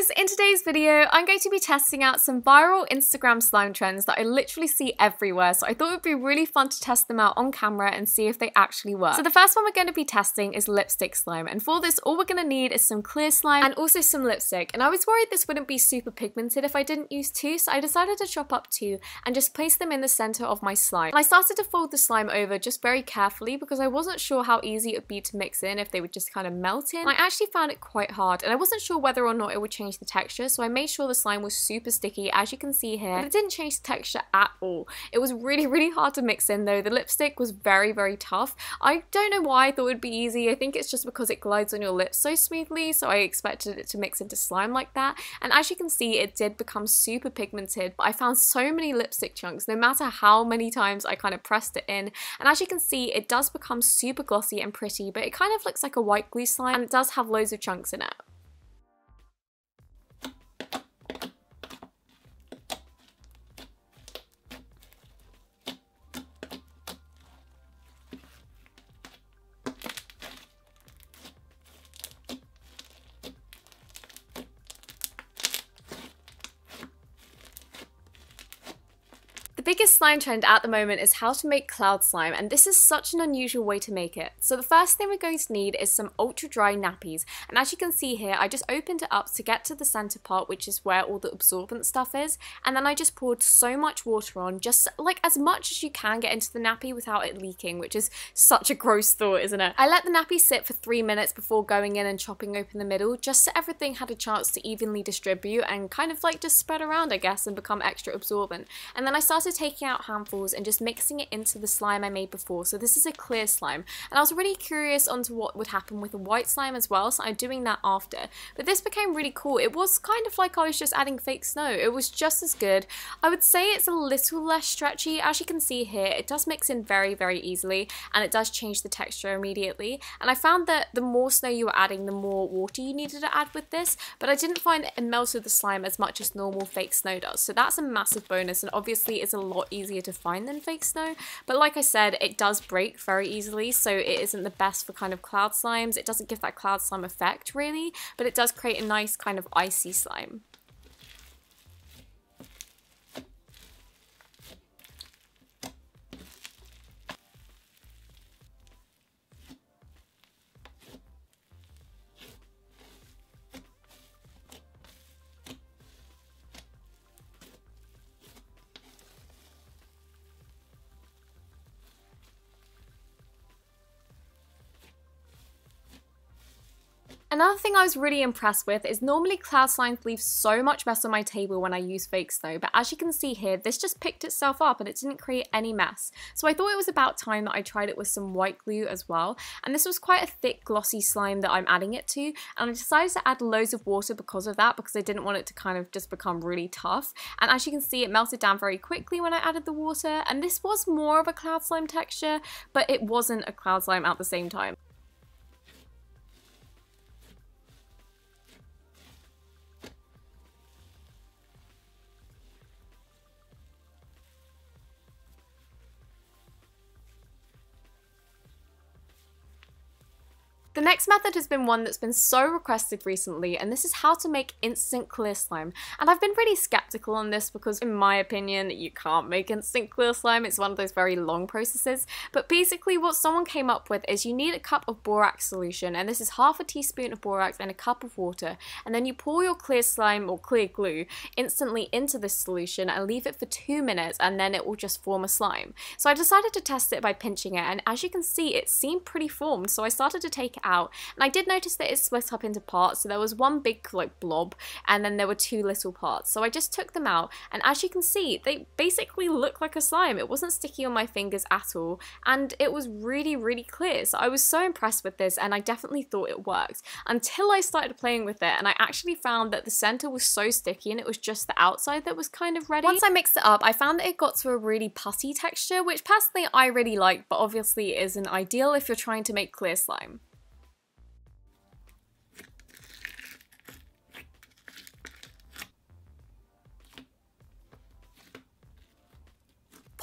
guys, in today's video I'm going to be testing out some viral Instagram slime trends that I literally see everywhere, so I thought it would be really fun to test them out on camera and see if they actually work. So the first one we're going to be testing is lipstick slime, and for this all we're going to need is some clear slime and also some lipstick, and I was worried this wouldn't be super pigmented if I didn't use two, so I decided to chop up two and just place them in the center of my slime. And I started to fold the slime over just very carefully because I wasn't sure how easy it would be to mix in, if they would just kind of melt in. And I actually found it quite hard, and I wasn't sure whether or not it would change the texture, so I made sure the slime was super sticky, as you can see here, but it didn't change the texture at all. It was really hard to mix in though. The lipstick was very tough. I don't know why I thought it would be easy. I think it's just because it glides on your lips so smoothly, so I expected it to mix into slime like that, and as you can see it did become super pigmented, but I found so many lipstick chunks no matter how many times I kind of pressed it in, and as you can see it does become super glossy and pretty, but it kind of looks like a white glue slime, and it does have loads of chunks in it. The biggest slime trend at the moment is how to make cloud slime, and this is such an unusual way to make it. So the first thing we're going to need is some ultra dry nappies, and as you can see here I just opened it up to get to the center part, which is where all the absorbent stuff is, and then I just poured so much water on, just like as much as you can get into the nappy without it leaking, which is such a gross thought, isn't it? I let the nappy sit for 3 minutes before going in and chopping open the middle, just so everything had a chance to evenly distribute and kind of like just spread around, I guess, and become extra absorbent. And then I started taking out handfuls and just mixing it into the slime I made before. So this is a clear slime, and I was really curious onto what would happen with a white slime as well, so I'm doing that after. But this became really cool. It was kind of like I was just adding fake snow. It was just as good. I would say it's a little less stretchy. As you can see here, it does mix in very easily, and it does change the texture immediately. And I found that the more snow you were adding, the more water you needed to add with this, but I didn't find it melted the slime as much as normal fake snow does. So that's a massive bonus, and obviously it's a lot easier to find than fake snow, but like I said, it does break very easily, so it isn't the best for kind of cloud slimes. It doesn't give that cloud slime effect really, but it does create a nice kind of icy slime. Another thing I was really impressed with is normally cloud slimes leave so much mess on my table when I use fake snow, but as you can see here, this just picked itself up and it didn't create any mess. So I thought it was about time that I tried it with some white glue as well, and this was quite a thick glossy slime that I'm adding it to, and I decided to add loads of water because of that, because I didn't want it to kind of just become really tough. And as you can see, it melted down very quickly when I added the water, and this was more of a cloud slime texture, but it wasn't a cloud slime at the same time. The next method has been one that's been so requested recently, and this is how to make instant clear slime. And I've been pretty skeptical on this because in my opinion you can't make instant clear slime. It's one of those very long processes, but basically what someone came up with is you need a cup of borax solution, and this is half a teaspoon of borax and a cup of water, and then you pour your clear slime or clear glue instantly into this solution and leave it for 2 minutes, and then it will just form a slime. So I decided to test it by pinching it, and as you can see it seemed pretty formed, so I started to take it out, and I did notice that it split up into parts. So there was one big like blob, and then there were 2 little parts. So I just took them out, and as you can see they basically look like a slime. It wasn't sticky on my fingers at all, and it was really clear. So I was so impressed with this, and I definitely thought it worked until I started playing with it, and I actually found that the center was so sticky and it was just the outside that was kind of ready. Once I mixed it up, I found that it got to a really putty texture, which personally I really like, but obviously isn't ideal if you're trying to make clear slime.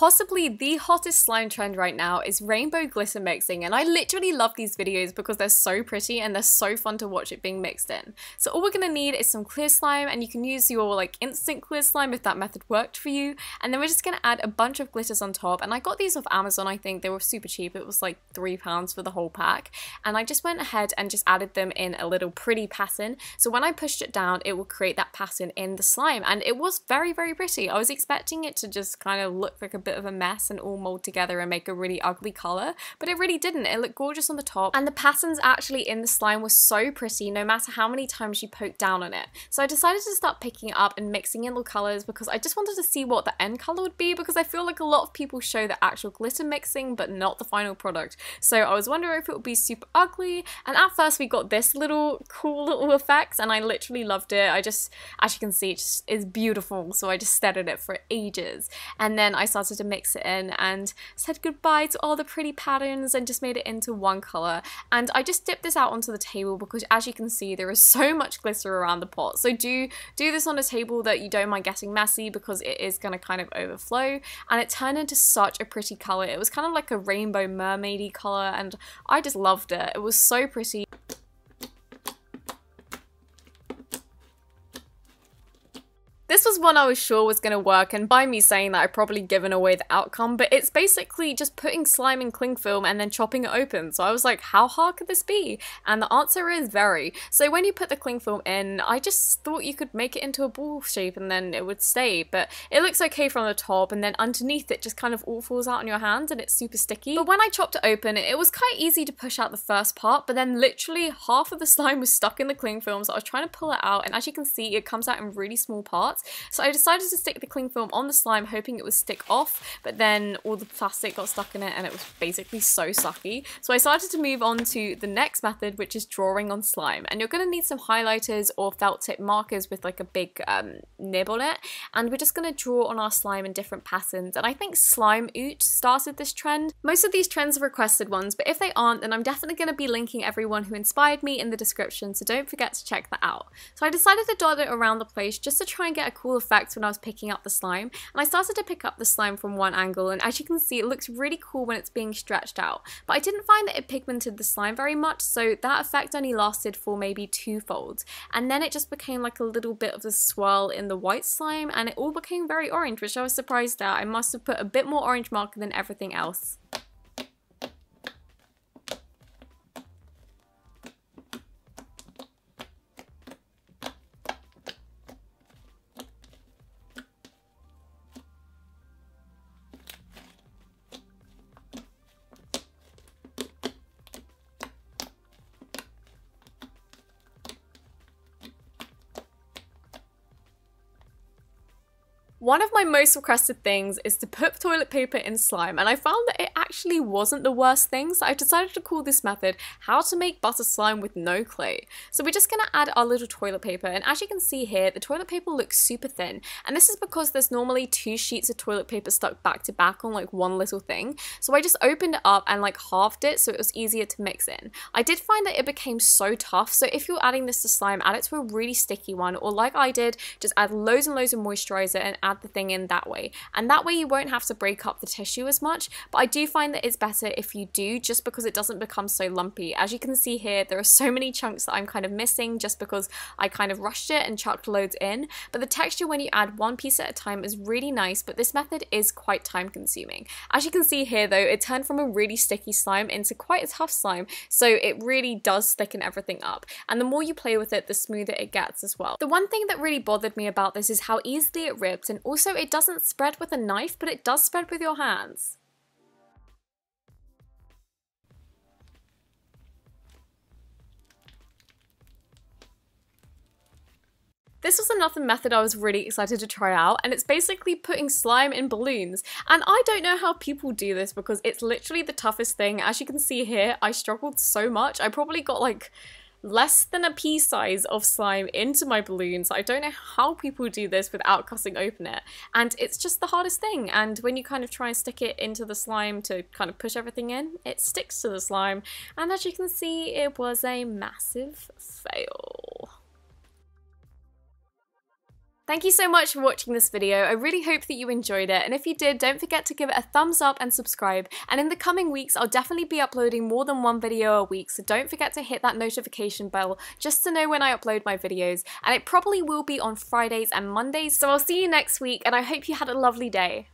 Possibly the hottest slime trend right now is rainbow glitter mixing, and I literally love these videos because they're so pretty and they're so fun to watch it being mixed in. So all we're going to need is some clear slime, and you can use your like instant clear slime if that method worked for you, and then we're just going to add a bunch of glitters on top. And I got these off Amazon. I think they were super cheap. It was like £3 for the whole pack, and I just went ahead and just added them in a little pretty pattern. So when I pushed it down, it will create that pattern in the slime, and it was very, very pretty. I was expecting it to just kind of look like a bit of a mess and all mold together and make a really ugly color, but it really didn't. It looked gorgeous on the top, and the patterns actually in the slime were so pretty no matter how many times you poked down on it. So I decided to start picking it up and mixing in the colors because I just wanted to see what the end color would be, because I feel like a lot of people show the actual glitter mixing but not the final product. So I was wondering if it would be super ugly, and at first we got this little cool little effect and I literally loved it. I just, as you can see, it just is beautiful, so I just stared at it for ages, and then I started to mix it in and said goodbye to all the pretty patterns and just made it into one color. And I just dipped this out onto the table because, as you can see, there is so much glitter around the pot. So do this on a table that you don't mind getting messy, because it is going to kind of overflow. And it turned into such a pretty color. It was kind of like a rainbow mermaidy color, and I just loved it. It was so pretty. This was one I was sure was going to work, and by me saying that I've probably given away the outcome, but it's basically just putting slime in cling film and then chopping it open. So I was like, how hard could this be? And the answer is very. So when you put the cling film in, I just thought you could make it into a ball shape and then it would stay, but it looks okay from the top, and then underneath it just kind of all falls out on your hands and it's super sticky. But when I chopped it open, it was quite easy to push out the first part, but then literally half of the slime was stuck in the cling film, so I was trying to pull it out, and as you can see, it comes out in really small parts. So I decided to stick the cling film on the slime, hoping it would stick off, but then all the plastic got stuck in it and it was basically so sucky. So I started to move on to the next method, which is drawing on slime. And you're going to need some highlighters or felt tip markers with like a big nib on it, and we're just going to draw on our slime in different patterns. And I think Slime Oot started this trend. Most of these trends are requested ones, but if they aren't, then I'm definitely going to be linking everyone who inspired me in the description, so don't forget to check that out. So I decided to dot it around the place just to try and get a cool effect when I was picking up the slime, and I started to pick up the slime from one angle, and as you can see, it looks really cool when it's being stretched out, but I didn't find that it pigmented the slime very much, so that effect only lasted for maybe 2 folds, and then it just became like a little bit of a swirl in the white slime, and it all became very orange, which I was surprised at. I must have put a bit more orange marker than everything else. One of my most requested things is to put toilet paper in slime, and I found that it actually wasn't the worst thing, so I decided to call this method how to make butter slime with no clay. So we're just going to add our little toilet paper, and as you can see here, the toilet paper looks super thin, and this is because there's normally 2 sheets of toilet paper stuck back to back on like one little thing. So I just opened it up and like halved it so it was easier to mix in. I did find that it became so tough, so if you're adding this to slime, add it to a really sticky one, or like I did, just add loads and loads of moisturizer and add the thing in that way, and that way you won't have to break up the tissue as much. But I do find that it's better if you do, just because it doesn't become so lumpy. As you can see here, there are so many chunks that I'm kind of missing just because I kind of rushed it and chucked loads in, but the texture when you add one piece at a time is really nice, but this method is quite time consuming. As you can see here though, it turned from a really sticky slime into quite a tough slime, so it really does thicken everything up, and the more you play with it, the smoother it gets as well. The one thing that really bothered me about this is how easily it ripped, and also it doesn't spread with a knife, but it does spread with your hands. This was another method I was really excited to try out, and it's basically putting slime in balloons. And I don't know how people do this because it's literally the toughest thing. As you can see here, I struggled so much. I probably got like less than a pea size of slime into my balloons. I don't know how people do this without cutting open it, and it's just the hardest thing. And when you kind of try and stick it into the slime to kind of push everything in, it sticks to the slime, and as you can see, it was a massive fail. Thank you so much for watching this video. I really hope that you enjoyed it, and if you did, don't forget to give it a thumbs up and subscribe. And in the coming weeks, I'll definitely be uploading more than one video a week, so don't forget to hit that notification bell just to know when I upload my videos. And it probably will be on Fridays and Mondays, so I'll see you next week, and I hope you had a lovely day.